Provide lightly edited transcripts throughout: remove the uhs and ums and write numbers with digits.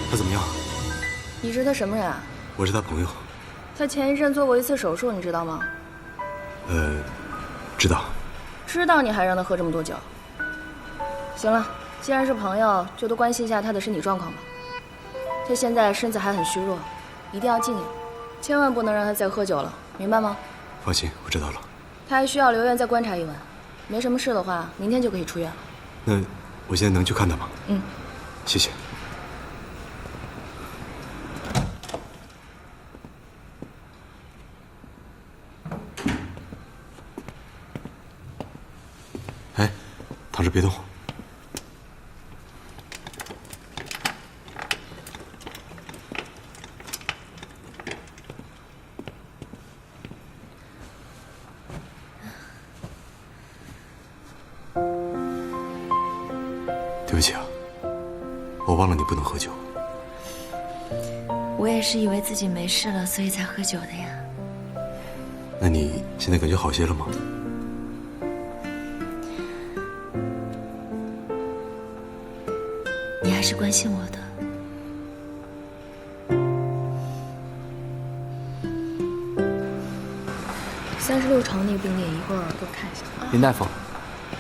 他怎么样？你是他什么人啊？我是他朋友。他前一阵做过一次手术，你知道吗？知道。知道你还让他喝这么多酒？行了，既然是朋友，就多关心一下他的身体状况吧。他现在身子还很虚弱，一定要静养，千万不能让他再喝酒了，明白吗？放心，我知道了。他还需要留院再观察一晚，没什么事的话，明天就可以出院了。那我现在能去看他吗？嗯，谢谢。哎，躺着别动。对不起啊，我忘了你不能喝酒。我也是以为自己没事了，所以才喝酒的呀。那你现在感觉好些了吗？你还是关心我的。36床那个病例，一会儿给我看一下。林大夫。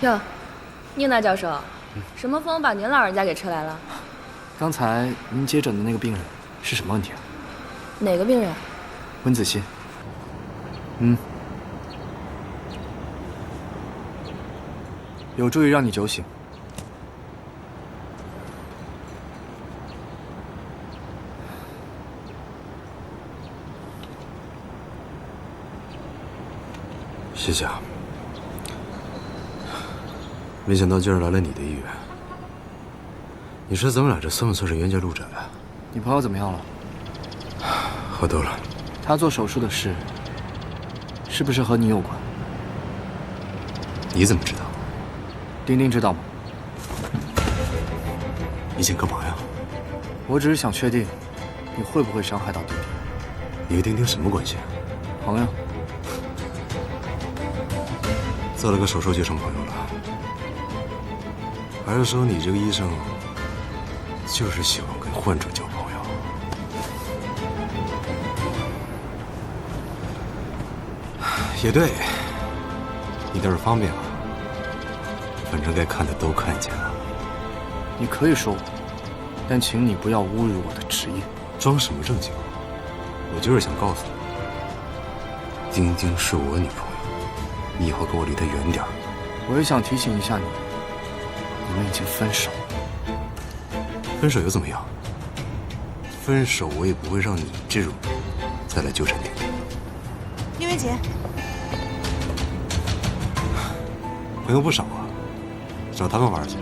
哟，宁娜教授，什么风把您老人家给吹来了？刚才您接诊的那个病人是什么问题啊？哪个病人？温子欣。有助于让你酒醒。谢谢啊。没想到今儿来了你的医院。你说咱们俩这算不算是冤家路窄啊？你朋友怎么样了？好多了。他做手术的事，是不是和你有关？你怎么知道？丁丁知道吗？你想干嘛呀？我只是想确定，你会不会伤害到丁丁。你和丁丁什么关系啊？朋友。做了个手术就成朋友了？还是说你这个医生就是喜欢跟患者交朋友？也对，你倒是方便啊。反正该看的都看见了。你可以说我，但请你不要侮辱我的职业。装什么正经？我就是想告诉你，丁丁是我女朋友，你以后给我离她远点儿。我也想提醒一下你，你们已经分手了。分手又怎么样？分手我也不会让你这种再来纠缠丁丁。叶薇姐，朋友不少啊，找他们玩去。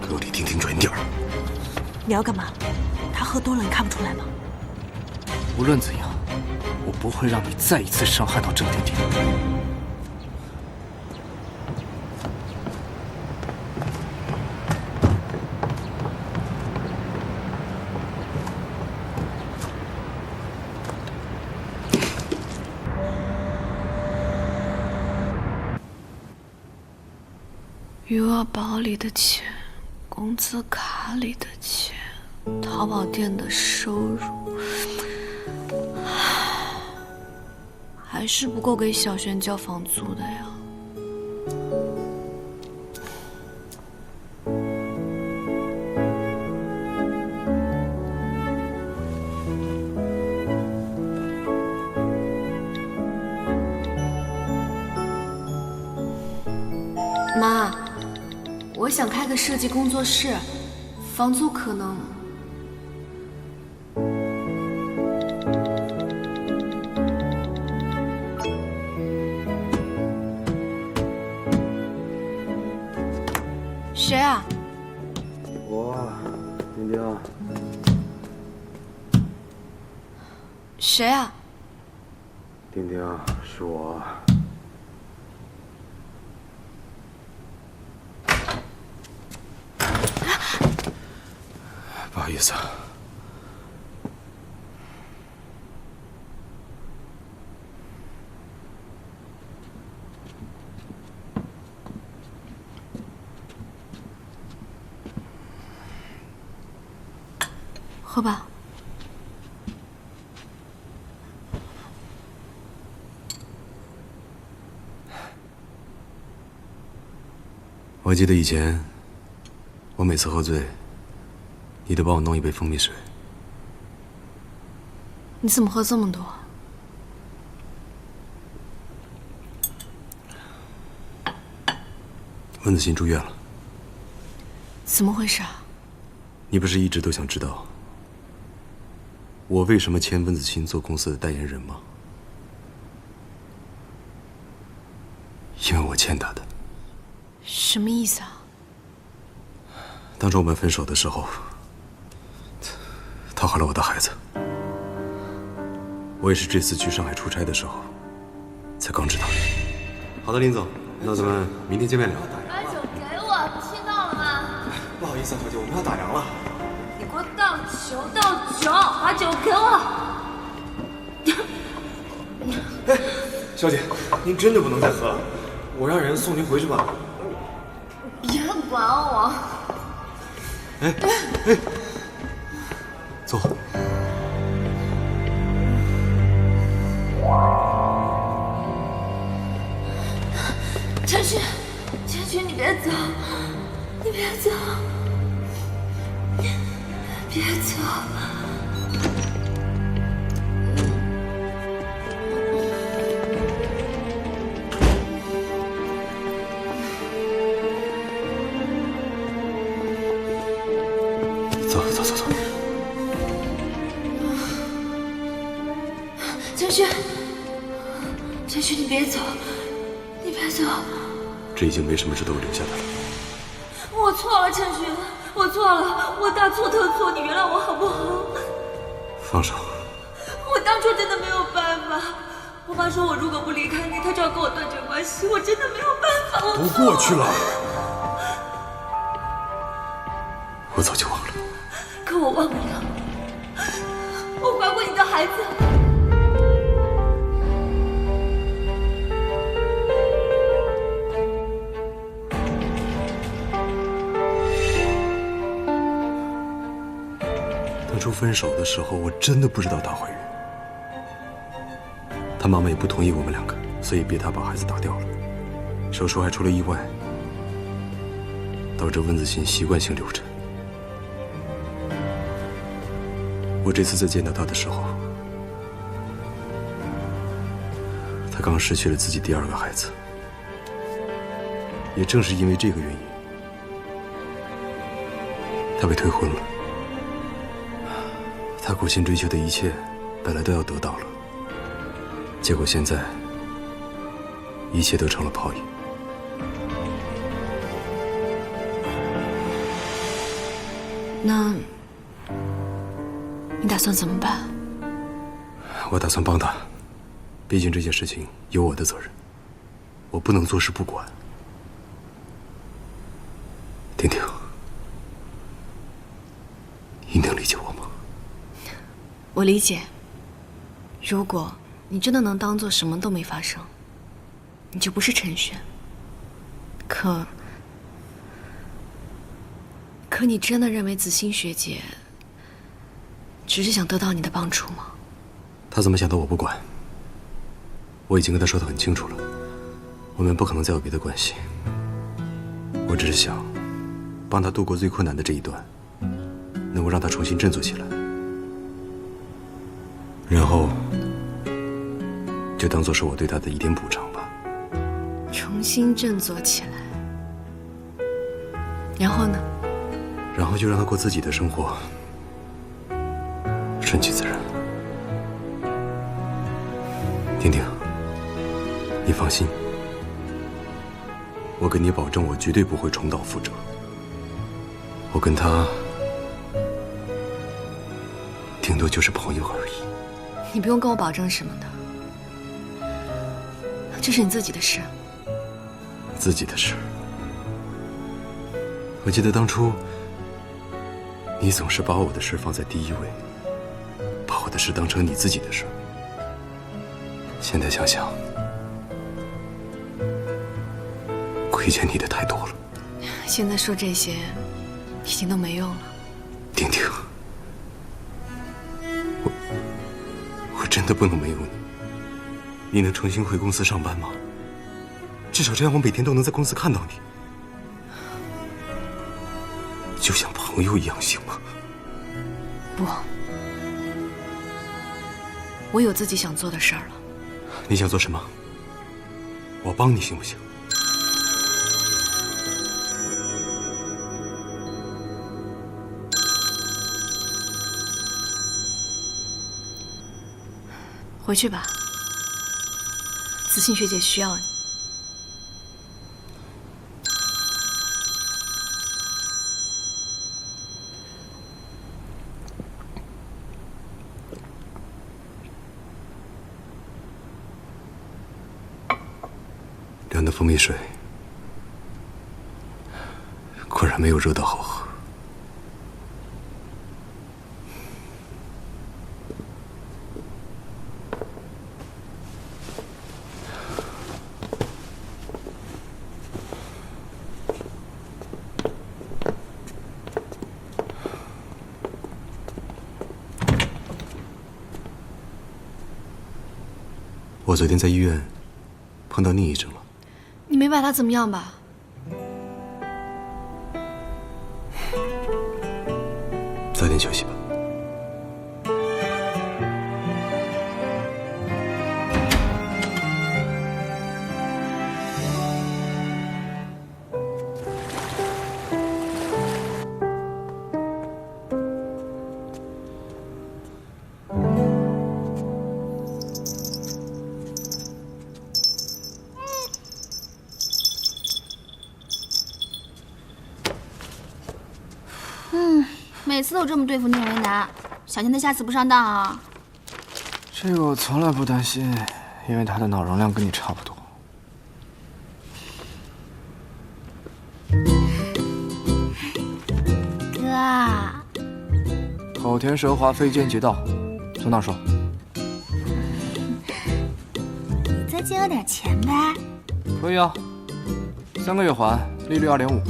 给我离丁丁远点儿。你要干嘛？他喝多了，你看不出来吗？无论怎样，我不会让你再一次伤害到郑丁丁。余额宝里的钱，工资卡里的钱，淘宝店的收入，还是不够给小璇交房租的呀。妈，我想开个设计工作室，房租可能……谁啊？我，丁丁。谁啊？丁丁，是我。不好意思啊。喝吧。我记得以前，我每次喝醉，你都帮我弄一杯蜂蜜水。你怎么喝这么多？温子欣住院了，怎么回事啊？你不是一直都想知道我为什么签温子欣做公司的代言人吗？因为我欠他的。什么意思啊？当初我们分手的时候，他怀了我的孩子。我也是这次去上海出差的时候，才刚知道。好的，林总，那咱们明天见面聊。把酒给我，听到了吗？不好意思啊，小姐，我们要打烊了。你给我倒酒，倒酒，把酒给我。哎，小姐，您真的不能再喝了，我让人送您回去吧。别管我。哎，坐。陈旭，你别走，你别走，别走。走。陈旭，你别走，你别走。这已经没什么值得我留下的了。我错了，陈旭，我错了，我大错特错，你原谅我好不好？放手。我当初真的没有办法，我爸说我如果不离开你，他就要跟我断绝关系，我真的没有办法。都过去了，我早就忘了。可我忘不了，我怀过你的孩子。当初分手的时候，我真的不知道她怀孕。她妈妈也不同意我们两个，所以逼她把孩子打掉了。手术还出了意外，导致温子欣习惯性流产。我这次再见到她的时候，她刚失去了自己第2个孩子。也正是因为这个原因，她被退婚了。他苦心追求的一切，本来都要得到了，结果现在，一切都成了泡影。那，你打算怎么办？我打算帮他，毕竟这件事情有我的责任，我不能坐视不管。婷婷，你能理解我吗？我理解。如果你真的能当做什么都没发生，你就不是陈轩。可你真的认为子欣学姐只是想得到你的帮助吗？她怎么想的我不管，我已经跟她说得很清楚了，我们不可能再有别的关系。我只是想帮她度过最困难的这一段，能够让她重新振作起来。然后，就当做是我对他的一点补偿吧。重新振作起来，然后呢？然后就让他过自己的生活，顺其自然。婷婷，你放心，我跟你保证，我绝对不会重蹈覆辙。我跟他，顶多就是朋友而已。你不用跟我保证什么的，这是你自己的事。自己的事。我记得当初，你总是把我的事放在第一位，把我的事当成你自己的事。现在想想，亏欠你的太多了。现在说这些，已经都没用了。婷婷，我真的不能没有你。你能重新回公司上班吗？至少这样我每天都能在公司看到你，就像朋友一样，行吗？不，我有自己想做的事儿了。你想做什么？我帮你行不行？回去吧，子信学姐需要你。凉的蜂蜜水，果然没有热的好喝。我昨天在医院碰到宁医生了。你没把他怎么样吧？早点休息吧。每次都这么对付宁为难，小心他下次不上当啊！这个我从来不担心，因为他的脑容量跟你差不多。哥，口田蛇华飞剑劫道，从哪说？你再借我点钱呗。可以啊，3个月还，利率2.5%。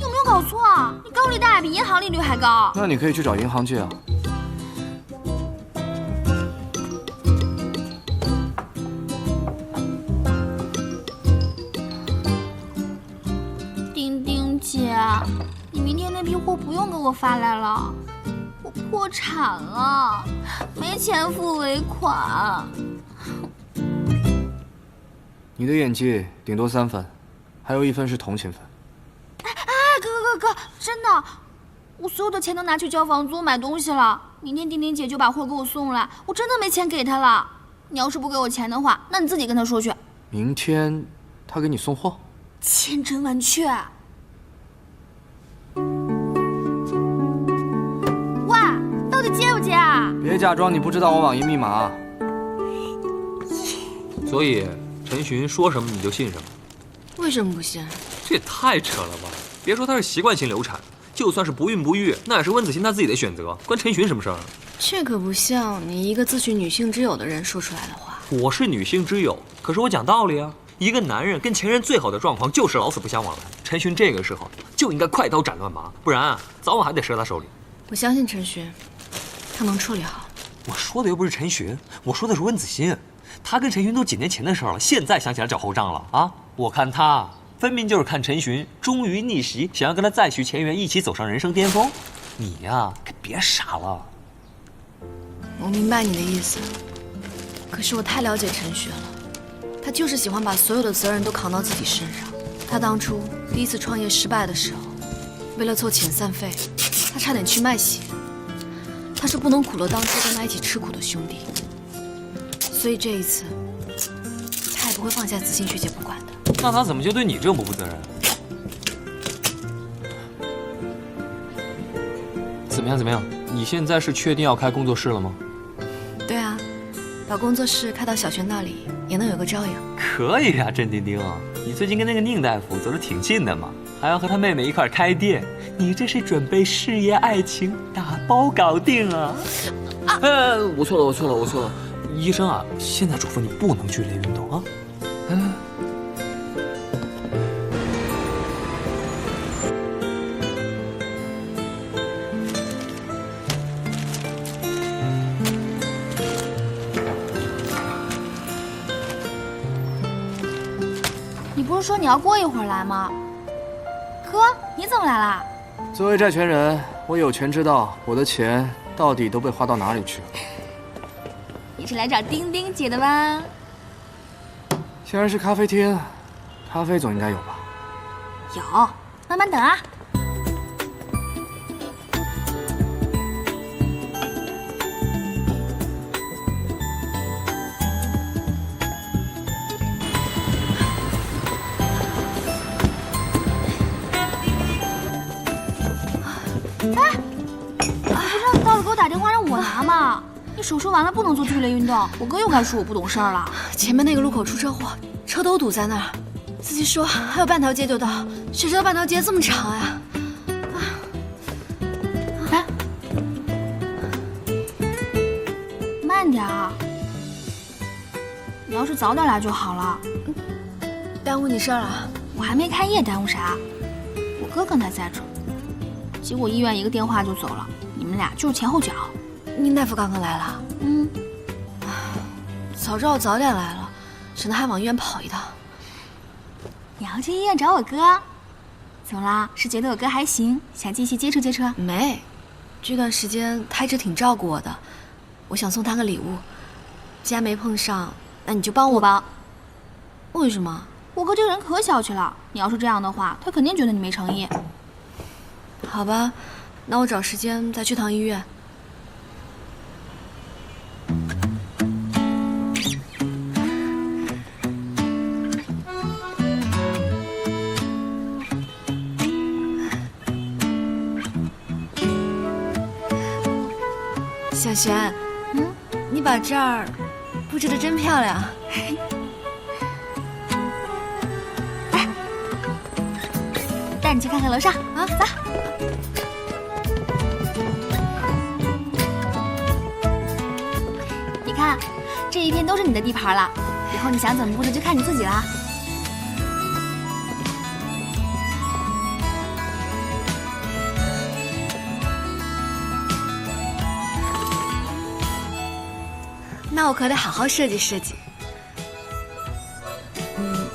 有没有搞错啊？你高利贷比银行利率还高。那你可以去找银行借啊。丁丁姐，你明天那批货不用给我发来了，我破产了，没钱付尾款。你的演技顶多3分，还有1分是同情分。哥，真的，我所有的钱都拿去交房租、买东西了。明天丁丁姐就把货给我送来，我真的没钱给她了。你要是不给我钱的话，那你自己跟她说去。明天他给你送货？千真万确。喂，到底接不接啊？别假装你不知道我网银密码。所以陈寻说什么你就信什么？为什么不信？这也太扯了吧！别说他是习惯性流产，就算是不孕不育，那也是温子欣他自己的选择，关陈寻什么事儿？这可不像你一个自诩女性之友的人说出来的话。我是女性之友，可是我讲道理啊。一个男人跟前任最好的状况就是老死不相往来。陈寻这个时候就应该快刀斩乱麻，不然早晚还得折他手里。我相信陈寻，他能处理好。我说的又不是陈寻，我说的是温子欣。他跟陈寻都几年前的事了，现在想起来找后账了啊！我看他分明就是看陈寻终于逆袭，想要跟他再续前缘，一起走上人生巅峰。你呀，可别傻了。我明白你的意思，可是我太了解陈寻了，他就是喜欢把所有的责任都扛到自己身上。他当初第一次创业失败的时候，为了凑遣散费，他差点去卖血。他是不能苦了当初跟他一起吃苦的兄弟，所以这一次，他也不会放下子欣学姐不管的。那他怎么就对你这么不负责任？怎么样？你现在是确定要开工作室了吗？对啊，把工作室开到小轩那里，也能有个照应。可以啊，郑丁丁，你最近跟那个宁大夫走得挺近的嘛，还要和他妹妹一块开店，你这是准备事业爱情打包搞定啊！我错了，医生啊，现在嘱咐你不能剧烈运动啊。说你要过一会儿来吗？哥，你怎么来啦？作为债权人，我有权知道我的钱到底都被花到哪里去了。你是来找丁丁姐的吧？既然是咖啡厅，咖啡总应该有吧？有，慢慢等啊。哎，你不是让你到了给我打电话让我拿吗？你手术完了不能做剧烈运动，我哥又该说我不懂事儿了。前面那个路口出车祸，车都堵在那儿，司机说还有半条街就到，谁知道半条街这么长呀？哎，慢点儿，你要是早点来就好了。耽误你事儿了？我还没开业，耽误啥？我哥刚才在这儿，结果医院一个电话就走了，你们俩就是前后脚。宁大夫刚刚来了。嗯，早知道我早点来了，省得还往医院跑一趟。你要去医院找我哥？怎么啦？是觉得我哥还行，想继续接触接触？没，这段时间他一直挺照顾我的，我想送他个礼物。既然没碰上，那你就帮我吧。为什么？我哥这个人可小气了，你要是这样的话，他肯定觉得你没诚意。好吧，那我找时间再去趟医院。小璇，你把这儿布置得真漂亮。来，带你去看看楼上啊，走。你看，这一片都是你的地盘了，以后你想怎么布置就看你自己啦。那我可得好好设计设计。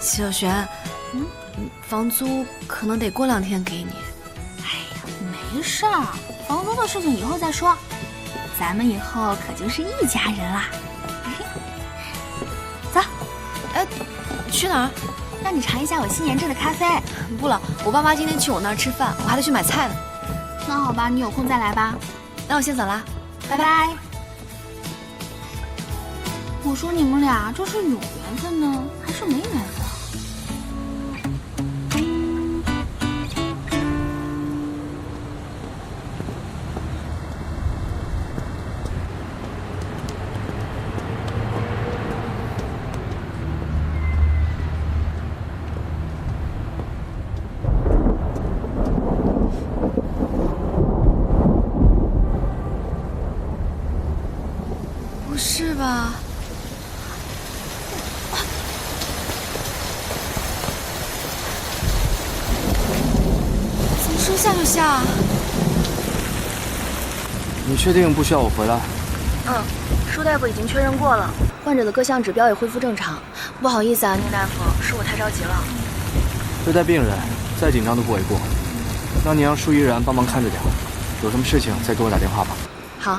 小璇，房租可能得过2天给你。哎呀，没事儿，房租的事情以后再说。咱们以后可就是一家人啦。走，去哪儿？让你尝一下我新研制的咖啡。不了，我爸妈今天去我那儿吃饭，我还得去买菜呢。那好吧，你有空再来吧。那我先走啦，拜拜。我说你们俩这是有缘分呢，还是没缘分？不是吧？说下就下。你确定不需要我回来？舒大夫已经确认过了，患者的各项指标也恢复正常。不好意思啊，宁大夫，是我太着急了。对待病人，再紧张都不为过。那你让舒依然帮忙看着点，有什么事情再给我打电话吧。好。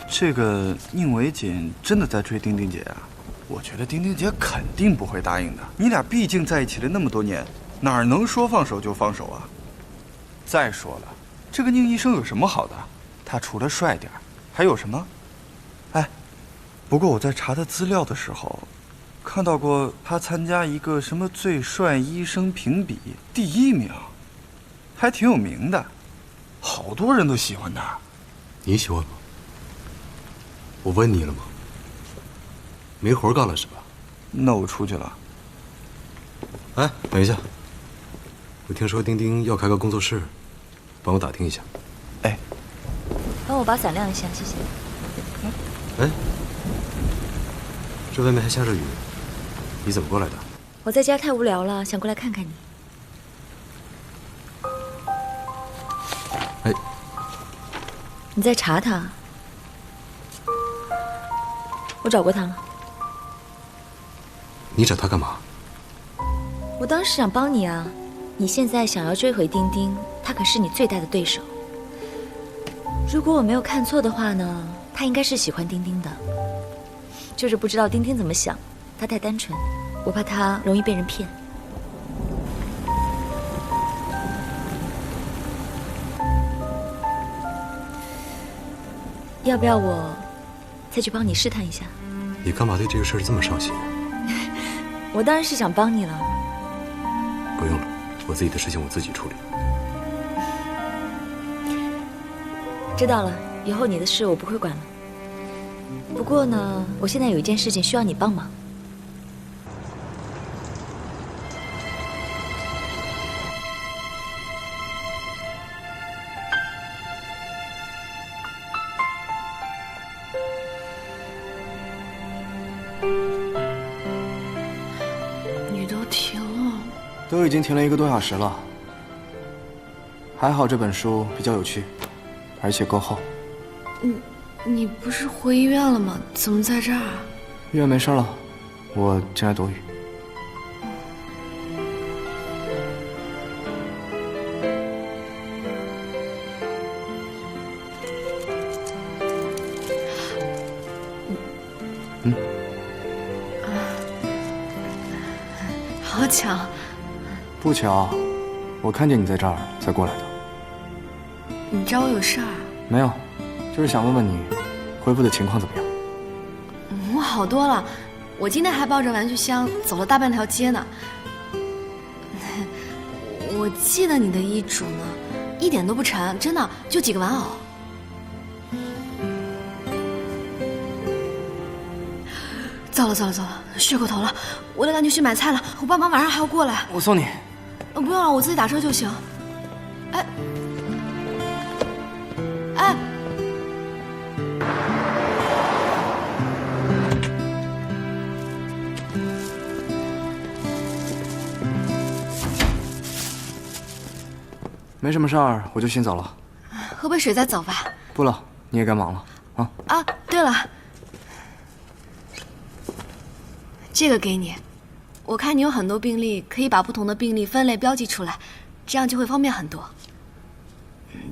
这个宁伟锦真的在追丁丁姐啊？我觉得丁丁姐肯定不会答应的。你俩毕竟在一起了那么多年，哪能说放手就放手啊？再说了，这个宁医生有什么好的？他除了帅点，还有什么？哎，不过我在查他资料的时候，看到过他参加一个什么最帅医生评比第1名，还挺有名的，好多人都喜欢他。你喜欢吗？我问你了吗？没活干了是吧？那我出去了。哎，等一下，我听说丁丁要开个工作室，帮我打听一下。哎，帮我把伞晾一下，谢谢。哎，这外面还下着雨，你怎么过来的？我在家太无聊了，想过来看看你。哎，你在查他？我找过他了。你找他干嘛？我当时想帮你啊！你现在想要追回丁丁，他可是你最大的对手。如果我没有看错的话呢，他应该是喜欢丁丁的，就是不知道丁丁怎么想。他太单纯，我怕他容易被人骗。要不要我再去帮你试探一下？你干嘛对这个事儿这么上心？我当然是想帮你了。不用了，我自己的事情我自己处理。知道了，以后你的事我不会管了。不过呢，我现在有一件事情需要你帮忙。雨都停了，都已经停了1个多小时了。还好这本书比较有趣，而且够厚。你不是回医院了吗？怎么在这儿？医院没事了，我进来躲雨。好巧。不巧，我看见你在这儿才过来的。你找我有事儿？没有，就是想问问你，恢复的情况怎么样？我好多了，我今天还抱着玩具箱走了大半条街呢。我记得你的医嘱呢，一点都不沉，真的就几个玩偶。糟了，睡过头了，我得赶紧去买菜了，我爸妈马上还要过来。我送你。不用了，我自己打车就行。哎，没什么事儿，我就先走了。喝杯水再走吧。不了，你也该忙了啊。啊，对了，这个给你。我看你有很多病例，可以把不同的病例分类标记出来，这样就会方便很多。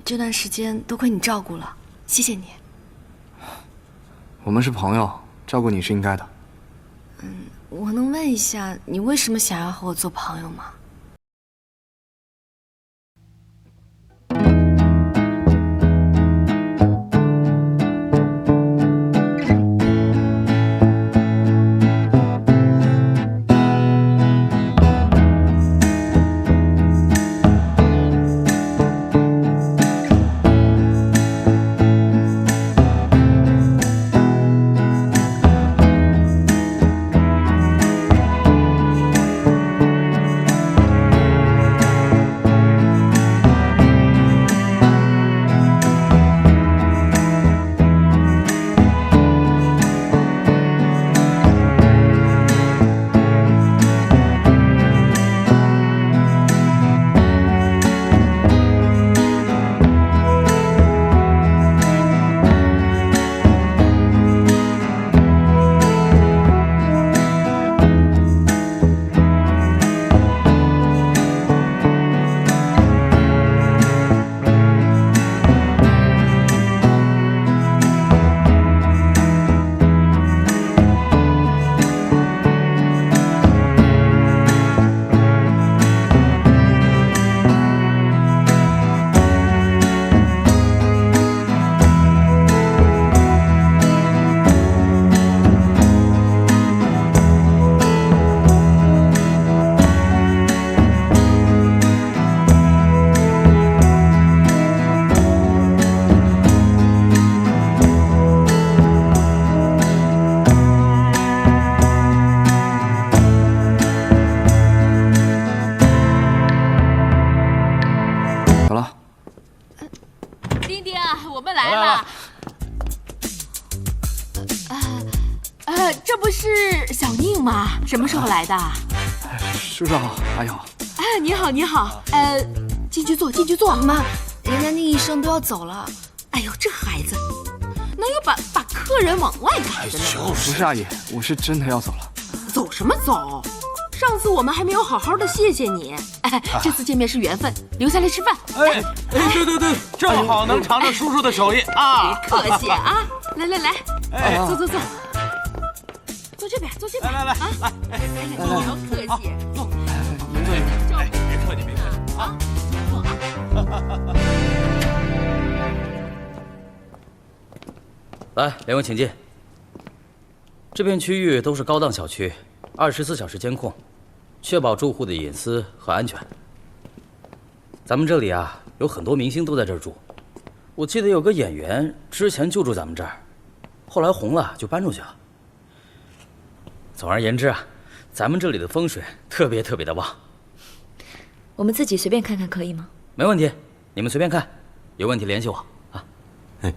这段时间多亏你照顾了，谢谢你。我们是朋友，照顾你是应该的。我能问一下，你为什么想要和我做朋友吗？丁丁，我们来了。这不是小宁吗？什么时候来的？叔叔好，阿姨好。你好，你好。进去坐，进去坐。妈，人家那医生都要走了。哎呦，这孩子哪有把客人往外赶的呢？不是阿姨，我是真的要走了。走什么走？上次我们还没有好好的谢谢你。这次见面是缘分，留下来吃饭。对，正好能尝尝叔叔的手艺啊！别客气啊！来，坐。坐这边，坐这边。来啊！哎呀，你不要客气，坐。您坐一会儿。别客气啊！坐啊。来，两位请进。这片区域都是高档小区，24小时监控，确保住户的隐私和安全。咱们这里啊，有很多明星都在这儿住。我记得有个演员之前就住咱们这儿，后来红了就搬出去了。总而言之啊，咱们这里的风水特别的旺。我们自己随便看看可以吗？没问题，你们随便看，有问题联系我啊。哎。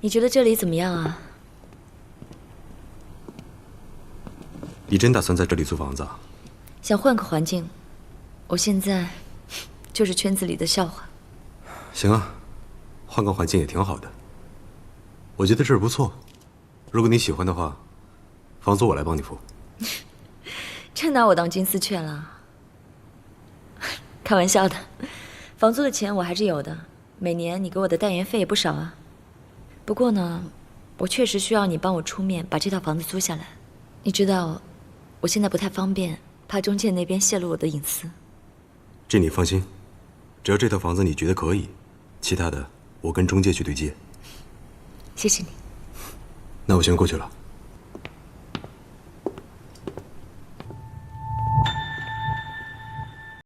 你觉得这里怎么样啊？你真打算在这里租房子啊？想换个环境。我现在就是圈子里的笑话。行啊，换个环境也挺好的。我觉得这儿不错，如果你喜欢的话，房租我来帮你付。真拿我当金丝雀了？开玩笑的，房租的钱我还是有的，每年你给我的代言费也不少啊。不过呢，我确实需要你帮我出面把这套房子租下来。你知道，我现在不太方便，怕中介那边泄露我的隐私。这你放心，只要这套房子你觉得可以，其他的我跟中介去对接。谢谢你。那我先过去了。